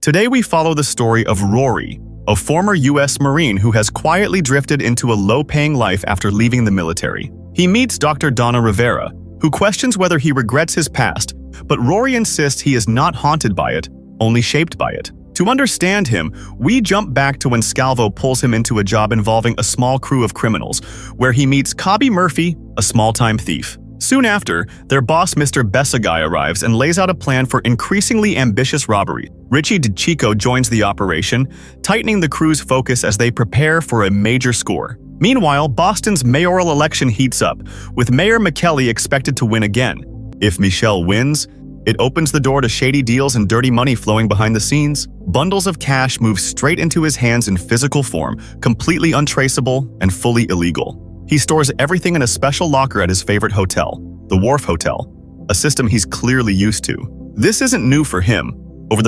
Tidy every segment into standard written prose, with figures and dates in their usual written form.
Today we follow the story of Rory, a former US Marine who has quietly drifted into a low-paying life after leaving the military. He meets Dr. Donna Rivera, who questions whether he regrets his past, but Rory insists he is not haunted by it, only shaped by it. To understand him, we jump back to when Scalvo pulls him into a job involving a small crew of criminals, where he meets Cobby Murphy, a small-time thief. Soon after, their boss Mr. Besagai arrives and lays out a plan for increasingly ambitious robbery. Richie DeChico joins the operation, tightening the crew's focus as they prepare for a major score. Meanwhile, Boston's mayoral election heats up, with Mayor McKelly expected to win again. If Michelle wins, it opens the door to shady deals and dirty money flowing behind the scenes. Bundles of cash move straight into his hands in physical form, completely untraceable and fully illegal. He stores everything in a special locker at his favorite hotel, the Wharf Hotel, a system he's clearly used to. This isn't new for him.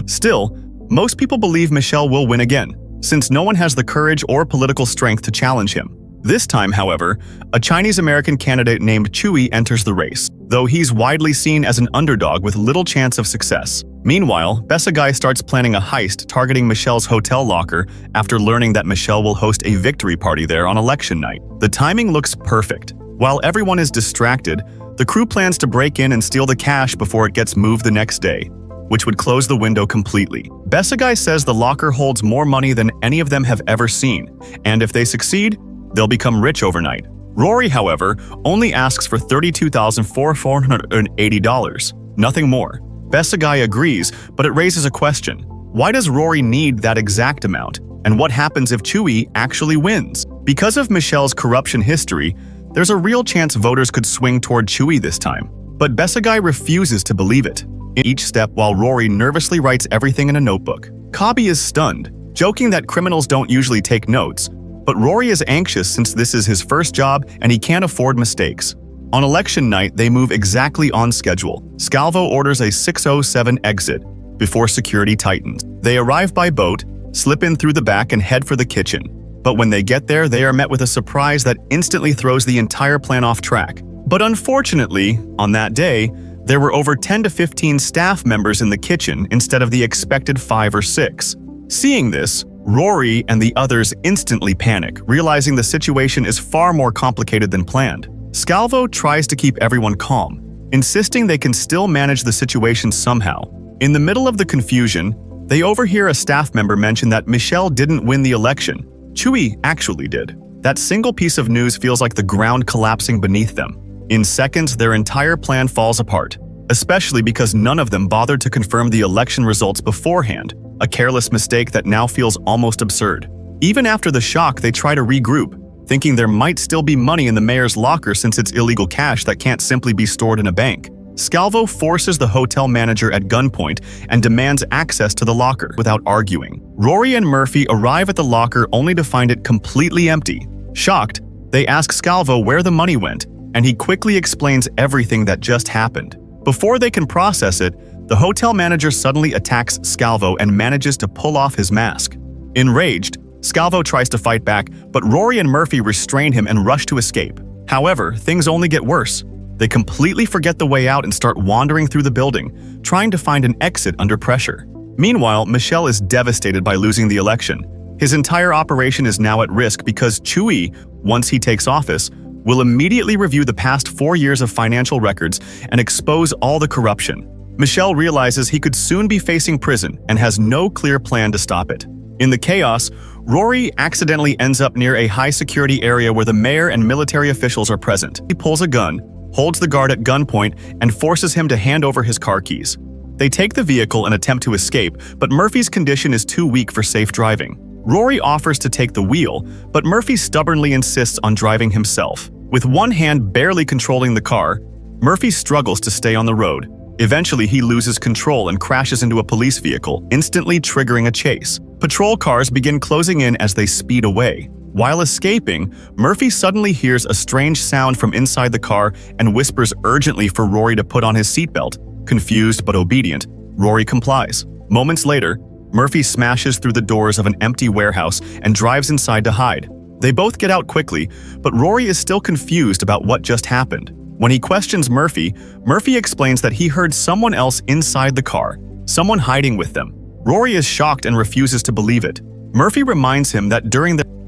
Still, most people believe Michelle will win again, since no one has the courage or political strength to challenge him. This time, however, a Chinese-American candidate named Chewy enters the race, though he's widely seen as an underdog with little chance of success. Meanwhile, Besagai starts planning a heist targeting Michelle's hotel locker after learning that Michelle will host a victory party there on election night. The timing looks perfect. While everyone is distracted, the crew plans to break in and steal the cash before it gets moved the next day, which would close the window completely. Besagai says the locker holds more money than any of them have ever seen, and if they succeed, they'll become rich overnight. Rory, however, only asks for $32,480, nothing more. Besagai agrees, but it raises a question. Why does Rory need that exact amount? And what happens if Chewy actually wins? Because of Michelle's corruption history, there's a real chance voters could swing toward Chewy this time. But Besagai refuses to believe it. In each step, while Rory nervously writes everything in a notebook. Cobby is stunned, joking that criminals don't usually take notes, but Rory is anxious since this is his first job and he can't afford mistakes. On election night, they move exactly on schedule. Scalvo orders a 6:07 exit before security tightens. They arrive by boat, slip in through the back and head for the kitchen. But when they get there, they are met with a surprise that instantly throws the entire plan off track. But unfortunately, on that day, there were over 10 to 15 staff members in the kitchen instead of the expected 5 or 6. Seeing this, Rory and the others instantly panic, realizing the situation is far more complicated than planned. Scalvo tries to keep everyone calm, insisting they can still manage the situation somehow. In the middle of the confusion, they overhear a staff member mention that Michelle didn't win the election. Chewy actually did. That single piece of news feels like the ground collapsing beneath them. In seconds, their entire plan falls apart, especially because none of them bothered to confirm the election results beforehand, a careless mistake that now feels almost absurd. Even after the shock, they try to regroup, thinking there might still be money in the mayor's locker since it's illegal cash that can't simply be stored in a bank. Scalvo forces the hotel manager at gunpoint and demands access to the locker without arguing. Rory and Murphy arrive at the locker only to find it completely empty. Shocked, they ask Scalvo where the money went, and he quickly explains everything that just happened. Before they can process it, the hotel manager suddenly attacks Scalvo and manages to pull off his mask. Enraged, Scalvo tries to fight back, but Rory and Murphy restrain him and rush to escape. However, things only get worse. They completely forget the way out and start wandering through the building, trying to find an exit under pressure. Meanwhile, Michelle is devastated by losing the election. His entire operation is now at risk because Chewy, once he takes office, will immediately review the past 4 years of financial records and expose all the corruption. Michelle realizes he could soon be facing prison and has no clear plan to stop it. In the chaos, Rory accidentally ends up near a high-security area where the mayor and military officials are present. He pulls a gun, holds the guard at gunpoint, and forces him to hand over his car keys. They take the vehicle and attempt to escape, but Murphy's condition is too weak for safe driving. Rory offers to take the wheel, but Murphy stubbornly insists on driving himself. With one hand barely controlling the car, Murphy struggles to stay on the road. Eventually, he loses control and crashes into a police vehicle, instantly triggering a chase. Patrol cars begin closing in as they speed away. While escaping, Murphy suddenly hears a strange sound from inside the car and whispers urgently for Rory to put on his seatbelt. Confused but obedient, Rory complies. Moments later, Murphy smashes through the doors of an empty warehouse and drives inside to hide. They both get out quickly, but Rory is still confused about what just happened. When he questions Murphy, Murphy explains that he heard someone else inside the car, someone hiding with them. Rory is shocked and refuses to believe it. Murphy reminds him that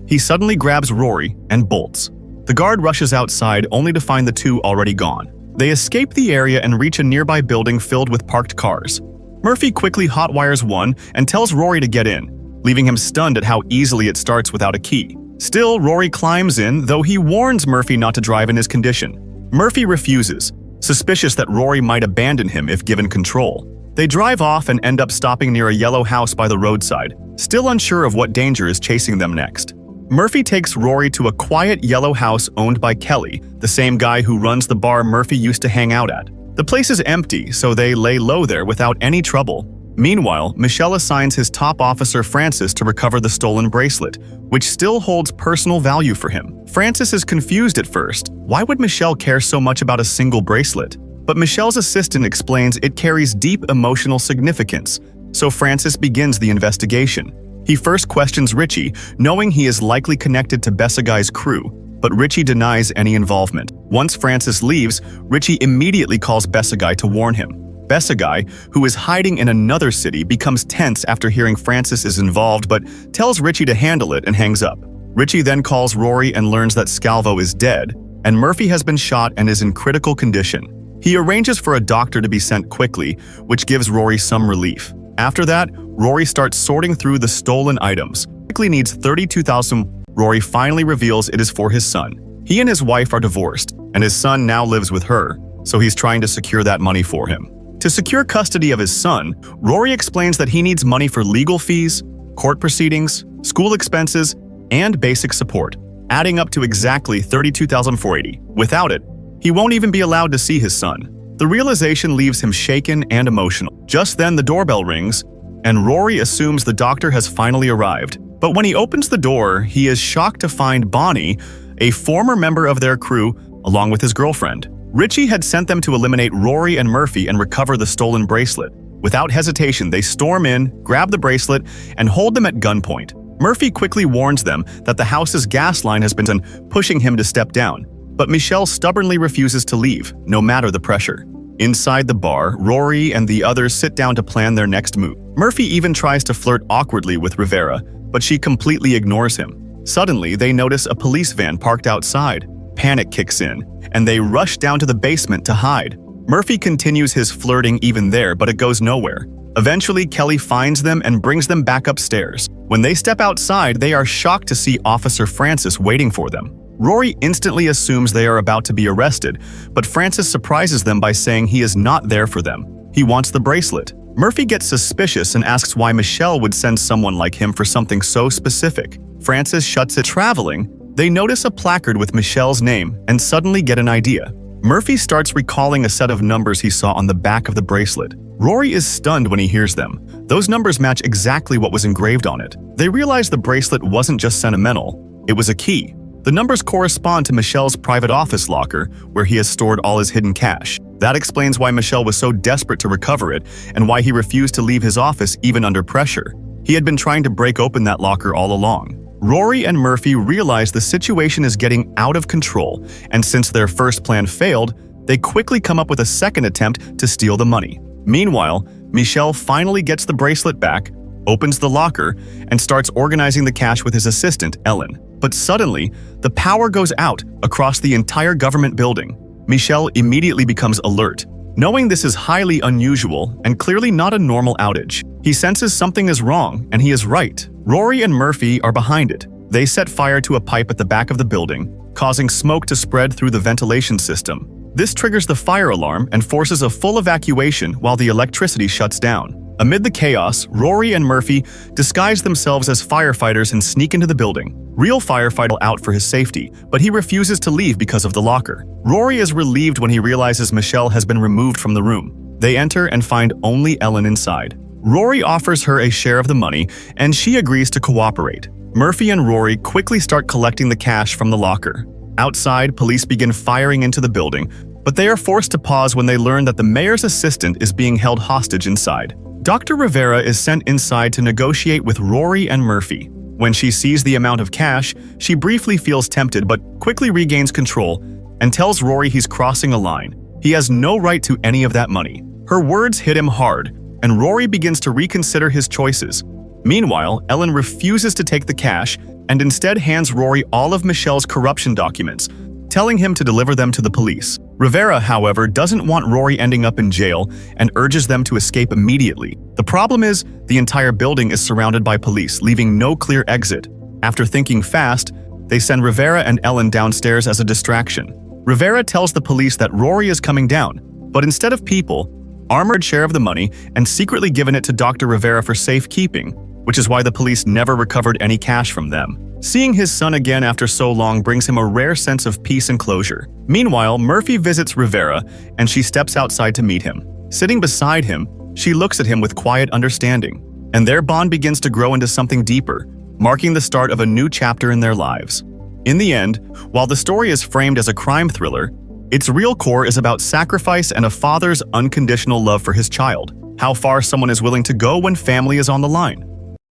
he suddenly grabs Rory and bolts. The guard rushes outside only to find the two already gone. They escape the area and reach a nearby building filled with parked cars. Murphy quickly hotwires one and tells Rory to get in, leaving him stunned at how easily it starts without a key. Still, Rory climbs in, though he warns Murphy not to drive in his condition. Murphy refuses, suspicious that Rory might abandon him if given control. They drive off and end up stopping near a yellow house by the roadside, still unsure of what danger is chasing them next. Murphy takes Rory to a quiet yellow house owned by Kelly, the same guy who runs the bar Murphy used to hang out at. The place is empty, so they lay low there without any trouble. Meanwhile, Michel assigns his top officer Francis to recover the stolen bracelet, which still holds personal value for him. Francis is confused at first. Why would Michel care so much about a single bracelet? But Michel's assistant explains it carries deep emotional significance, so Francis begins the investigation. He first questions Richie, knowing he is likely connected to Besagai's crew, but Richie denies any involvement. Once Francis leaves, Richie immediately calls Besagai to warn him. Besagai, who is hiding in another city, becomes tense after hearing Francis is involved but tells Richie to handle it and hangs up. Richie then calls Rory and learns that Scalvo is dead, and Murphy has been shot and is in critical condition. He arranges for a doctor to be sent quickly, which gives Rory some relief. After that, Rory starts sorting through the stolen items. Quickly needs $32,000. Rory finally reveals it is for his son. He and his wife are divorced, and his son now lives with her, so he's trying to secure that money for him. To secure custody of his son, Rory explains that he needs money for legal fees, court proceedings, school expenses, and basic support, adding up to exactly $32,480. Without it, he won't even be allowed to see his son. The realization leaves him shaken and emotional. Just then, the doorbell rings, and Rory assumes the doctor has finally arrived. But when he opens the door, he is shocked to find Bonnie, a former member of their crew, along with his girlfriend. Richie had sent them to eliminate Rory and Murphy and recover the stolen bracelet. Without hesitation, they storm in, grab the bracelet, and hold them at gunpoint. Murphy quickly warns them that the house's gas line has been pushing him to step down, but Michel stubbornly refuses to leave, no matter the pressure. Inside the bar, Rory and the others sit down to plan their next move. Murphy even tries to flirt awkwardly with Rivera, but she completely ignores him. Suddenly, they notice a police van parked outside. Panic kicks in, and they rush down to the basement to hide. Murphy continues his flirting even there, but it goes nowhere. Eventually, Kelly finds them and brings them back upstairs. When they step outside, they are shocked to see Officer Francis waiting for them. Rory instantly assumes they are about to be arrested, but Francis surprises them by saying he is not there for them. He wants the bracelet. Murphy gets suspicious and asks why Michel would send someone like him for something so specific. Francis shuts it. Traveling, they notice a placard with Michel's name and suddenly get an idea. Murphy starts recalling a set of numbers he saw on the back of the bracelet. Rory is stunned when he hears them. Those numbers match exactly what was engraved on it. They realize the bracelet wasn't just sentimental, it was a key. The numbers correspond to Michel's private office locker, where he has stored all his hidden cash. That explains why Michel was so desperate to recover it and why he refused to leave his office even under pressure. He had been trying to break open that locker all along. Rory and Murphy realize the situation is getting out of control, and since their first plan failed, they quickly come up with a second attempt to steal the money. Meanwhile, Michel finally gets the bracelet back, opens the locker, and starts organizing the cash with his assistant, Ellen. But suddenly, the power goes out across the entire government building. Michel immediately becomes alert. Knowing this is highly unusual and clearly not a normal outage, he senses something is wrong, and he is right. Rory and Murphy are behind it. They set fire to a pipe at the back of the building, causing smoke to spread through the ventilation system. This triggers the fire alarm and forces a full evacuation while the electricity shuts down. Amid the chaos, Rory and Murphy disguise themselves as firefighters and sneak into the building. Real firefighter out for his safety, but he refuses to leave because of the locker. Rory is relieved when he realizes Michel has been removed from the room. They enter and find only Ellen inside. Rory offers her a share of the money, and she agrees to cooperate. Murphy and Rory quickly start collecting the cash from the locker. Outside, police begin firing into the building, but they are forced to pause when they learn that the mayor's assistant is being held hostage inside. Dr. Rivera is sent inside to negotiate with Rory and Murphy. When she sees the amount of cash, she briefly feels tempted but quickly regains control and tells Rory he's crossing a line. He has no right to any of that money. Her words hit him hard, and Rory begins to reconsider his choices. Meanwhile, Ellen refuses to take the cash and instead hands Rory all of Michelle's corruption documents, telling him to deliver them to the police. Rivera, however, doesn't want Rory ending up in jail and urges them to escape immediately. The problem is, the entire building is surrounded by police, leaving no clear exit. After thinking fast, they send Rivera and Ellen downstairs as a distraction. Rivera tells the police that Rory is coming down, but instead of people, armored share of the money and secretly given it to Dr. Rivera for safekeeping, which is why the police never recovered any cash from them. Seeing his son again after so long brings him a rare sense of peace and closure. Meanwhile, Murphy visits Rivera and she steps outside to meet him. Sitting beside him, she looks at him with quiet understanding, and their bond begins to grow into something deeper, marking the start of a new chapter in their lives. In the end, while the story is framed as a crime thriller, its real core is about sacrifice and a father's unconditional love for his child. How far someone is willing to go when family is on the line.